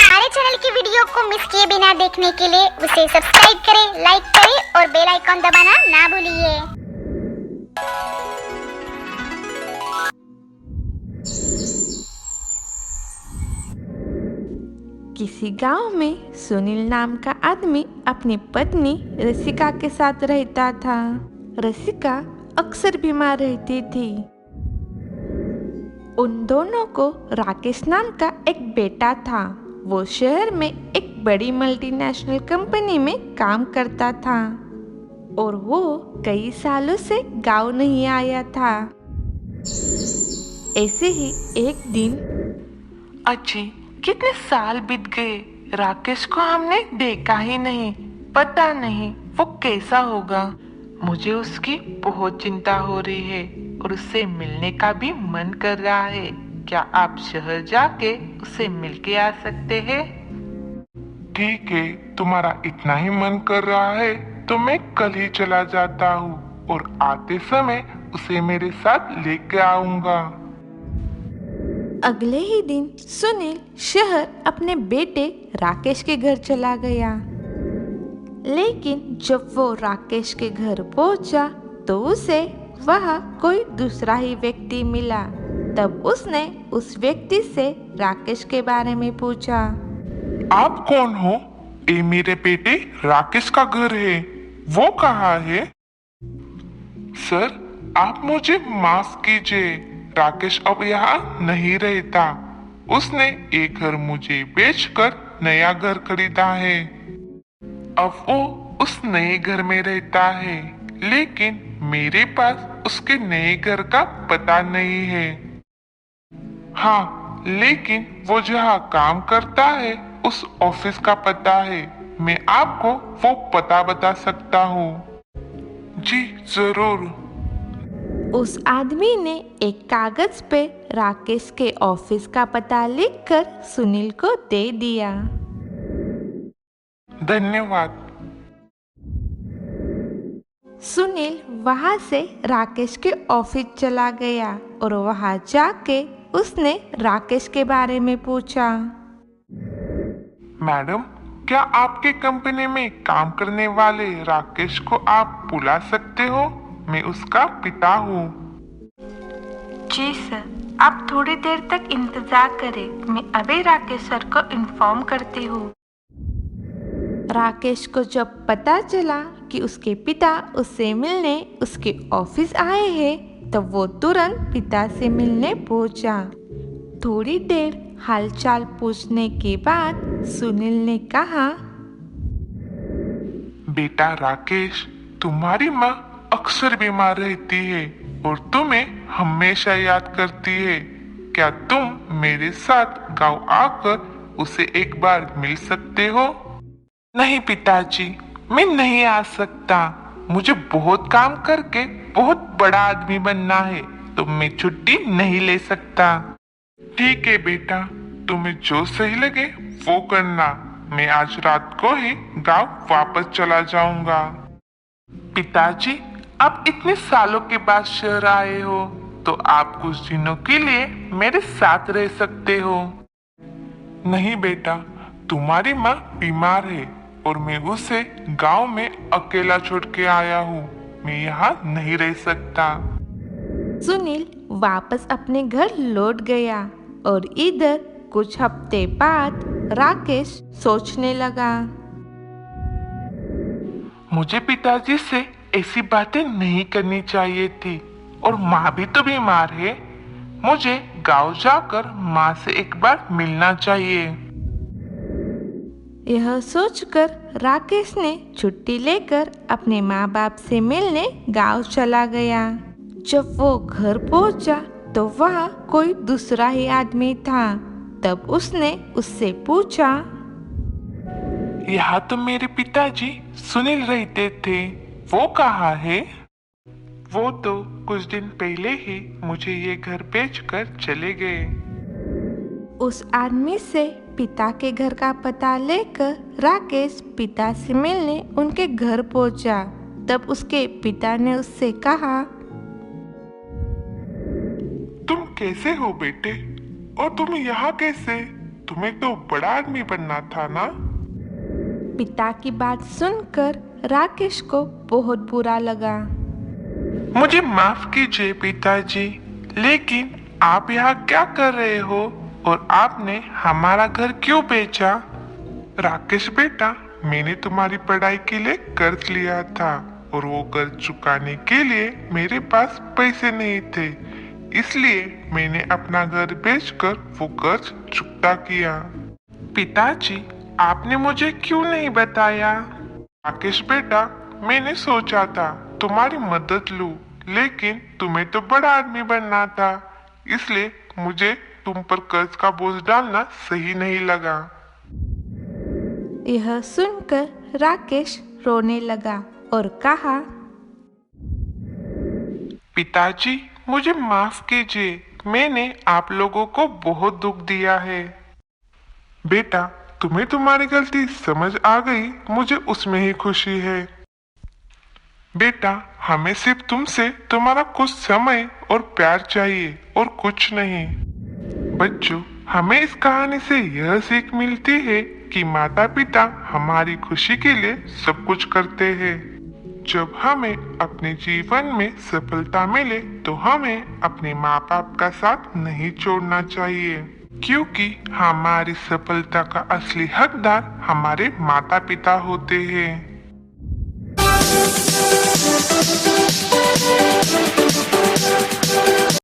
हमारे चैनल की वीडियो को मिस किए बिना देखने के लिए उसे सब्सक्राइब करें, लाइक करें और बेल आइकॉन दबाना ना भूलिए। किसी गांव में सुनील नाम का आदमी अपनी पत्नी रसिका के साथ रहता था। रसिका अक्सर बीमार रहती थी। उन दोनों को राकेश नाम का एक बेटा था। वो शहर में एक बड़ी मल्टीनेशनल कंपनी में काम करता था और वो कई सालों से गांव नहीं आया था। ऐसे ही एक दिन अच्छी कितने साल बीत गए, राकेश को हमने देखा ही नहीं। पता नहीं वो कैसा होगा। मुझे उसकी बहुत चिंता हो रही है और उससे मिलने का भी मन कर रहा है। क्या आप शहर जाके उसे मिल के आ सकते हैं? ठीक है, तुम्हारा इतना ही मन कर रहा है तो मैं कल ही चला जाता हूँ और आते समय उसे मेरे साथ लेके आऊंगा। अगले ही दिन सुनील शहर अपने बेटे राकेश के घर चला गया। लेकिन जब वो राकेश के घर पहुंचा तो उसे वहां कोई दूसरा ही व्यक्ति मिला। तब उसने उस व्यक्ति से राकेश के बारे में पूछा। आप कौन हो? ये मेरे बेटे राकेश का घर है। वो कहाँ है? सर, आप मुझे माफ कीजिए, राकेश अब यहाँ नहीं रहता। उसने एक घर मुझे बेचकर नया घर खरीदा है। अब वो उस नए घर में रहता है, लेकिन मेरे पास उसके नए घर का पता नहीं है। हाँ, लेकिन वो जहाँ काम करता है उस ऑफिस का पता है। मैं आपको वो पता बता सकता हूँ। जी जरूर। उस आदमी ने एक कागज पे राकेश के ऑफिस का पता लिखकर सुनील को दे दिया। धन्यवाद। सुनील वहां से राकेश के ऑफिस चला गया और वहां जाके उसने राकेश के बारे में पूछा। मैडम, क्या आपके कंपनी में काम करने वाले राकेश को आप बुला सकते हो? मैं उसका पिता हूँ। जी सर, आप थोड़ी देर तक इंतजार करें, मैं अभी राकेश सर को इन्फॉर्म करती हूँ। राकेश को जब पता चला कि उसके पिता उससे मिलने उसके ऑफिस आए हैं, तब वो तुरंत पिता से मिलने पहुंचा। थोड़ी देर हालचाल पूछने के बाद सुनील ने कहा, बेटा राकेश, तुम्हारी माँ अक्सर बीमार रहती है और तुम्हें हमेशा याद करती है। क्या तुम मेरे साथ गांव आकर उसे एक बार मिल सकते हो? नहीं पिताजी, मैं नहीं आ सकता। मुझे बहुत काम करके बहुत बड़ा आदमी बनना है, तो मैं छुट्टी नहीं ले सकता। ठीक है बेटा, तुम्हें जो सही लगे वो करना। मैं आज रात को ही गांव वापस चला जाऊंगा। पिताजी, आप इतने सालों के बाद शहर आए हो, तो आप कुछ दिनों के लिए मेरे साथ रह सकते हो। नहीं बेटा, तुम्हारी माँ बीमार है और मैं उसे गांव में अकेला छोड़ के आया हूँ। मैं यहाँ नहीं रह सकता। सुनील वापस अपने घर लौट गया और इधर कुछ हफ्ते बाद राकेश सोचने लगा। मुझे पिताजी से ऐसी बातें नहीं करनी चाहिए थी और माँ भी तो बीमार है। मुझे गांव जाकर माँ से एक बार मिलना चाहिए। यह सोचकर राकेश ने छुट्टी लेकर अपने माँ बाप से मिलने गांव चला गया। जब वो घर पहुंचा तो वहाँ कोई दूसरा ही आदमी था। तब उसने उससे पूछा, यहाँ तो मेरे पिताजी सुनील रहते थे, वो कहाँ है? वो तो कुछ दिन पहले ही मुझे ये घर बेचकर चले गए। उस आदमी से पिता के घर का पता लेकर राकेश पिता से मिलने उनके घर पहुंचा। तब उसके पिता ने उससे कहा, कैसे हो बेटे? और तुम यहाँ कैसे? तुम्हें तो बड़ा आदमी बनना था ना? पिता की बात सुनकर राकेश को बहुत बुरा लगा। मुझे माफ कीजिए पिताजी, लेकिन आप यहाँ क्या कर रहे हो और आपने हमारा घर क्यों बेचा? राकेश बेटा, मैंने तुम्हारी पढ़ाई के लिए कर्ज लिया था और वो कर्ज चुकाने के लिए मेरे पास पैसे नहीं थे, इसलिए मैंने अपना घर बेचकर वो कर्ज चुकता किया। पिताजी, आपने मुझे क्यों नहीं बताया? राकेश बेटा, मैंने सोचा था तुम्हारी मदद लूं, लेकिन तुम्हें तो बड़ा आदमी बनना था, इसलिए मुझे तुम पर कर्ज का बोझ डालना सही नहीं लगा। यह सुनकर राकेश रोने लगा और कहा, पिताजी, मुझे माफ कीजिए, मैंने आप लोगों को बहुत दुख दिया है। बेटा, तुम्हें तुम्हारी गलती समझ आ गई, मुझे उसमें ही खुशी है। बेटा, हमें सिर्फ तुमसे तुम्हारा कुछ समय और प्यार चाहिए और कुछ नहीं। बच्चों, हमें इस कहानी से यह सीख मिलती है कि माता पिता हमारी खुशी के लिए सब कुछ करते हैं। जब हमें अपने जीवन में सफलता मिले तो हमें अपने माँ बाप का साथ नहीं छोड़ना चाहिए, क्योंकि हमारी सफलता का असली हकदार हमारे माता पिता होते हैं।